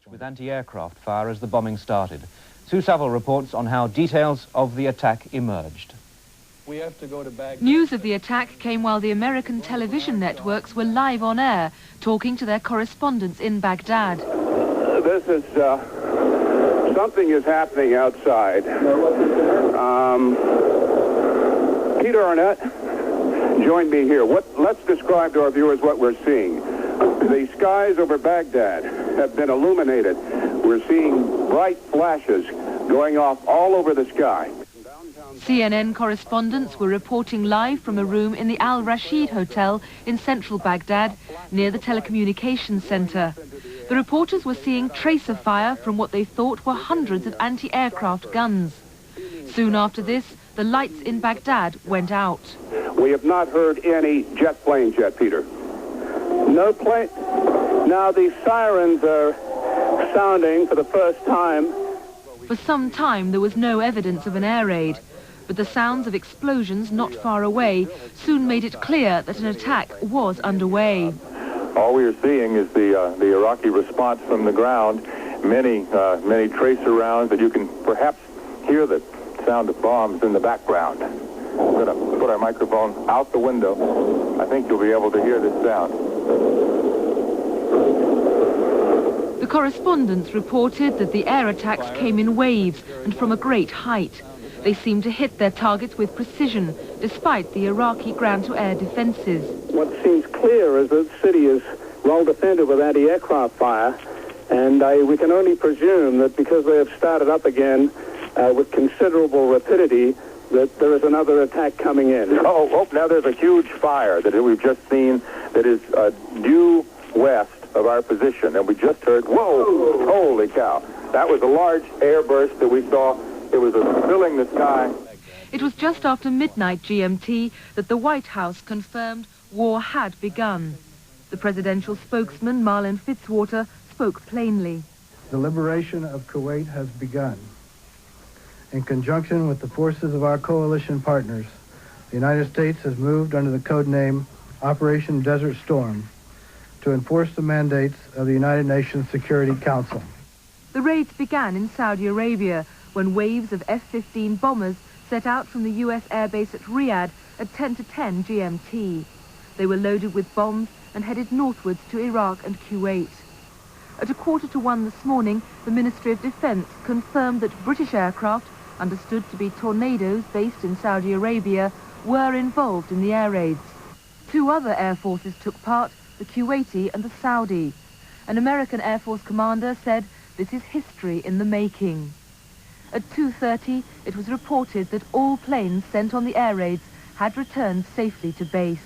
With anti-aircraft fire as the bombing started. Sue Saville reports on how details of the attack emerged. We have to go to Baghdad. News of the attack came while the American television networks were live on air, talking to their correspondents in Baghdad. Something is happening outside. Peter Arnett, join me here. Let's describe to our viewers what we're seeing. The skies over Baghdad have been illuminated. We're seeing bright flashes going off all over the sky. CNN correspondents were reporting live from a room in the Al Rashid Hotel in central Baghdad, near the telecommunications center. The reporters were seeing tracer fire from what they thought were hundreds of anti-aircraft guns. Soon after this, the lights in Baghdad went out. We have not heard any jet planes yet, Peter. No plane. Now the sirens are sounding for the first time. For some time, there was no evidence of an air raid, but the sounds of explosions not far away soon made it clear that an attack was underway. All we are seeing is the Iraqi response from the ground. Many tracer rounds that you can perhaps hear the sound of bombs in the background. We're going to put our microphone out the window. I think you'll be able to hear this sound. The correspondents reported that the air attacks came in waves and from a great height. They seemed to hit their targets with precision, despite the Iraqi ground-to-air defenses. What seems clear is that the city is well defended with anti-aircraft fire, and we can only presume that because they have started up again with considerable rapidity, that there is another attack coming in. Now there's a huge fire that we've just seen that is due west of our position, and we just heard, whoa, holy cow. That was a large airburst that we saw. It was filling the sky. It was just after midnight GMT that the White House confirmed war had begun. The presidential spokesman, Marlin Fitzwater, spoke plainly. The liberation of Kuwait has begun. In conjunction with the forces of our coalition partners, the United States has moved under the code name Operation Desert Storm to enforce the mandates of the United Nations Security Council. The raids began in Saudi Arabia when waves of F-15 bombers set out from the U.S. airbase at Riyadh at 10 to 10 GMT. They were loaded with bombs and headed northwards to Iraq and Kuwait. At 1:45 this morning, the Ministry of Defense confirmed that British aircraft, understood to be Tornadoes based in Saudi Arabia, were involved in the air raids. Two other air forces took part, the Kuwaiti and the Saudi. An American Air Force commander said, "This is history in the making." At 2:30, it was reported that all planes sent on the air raids had returned safely to base.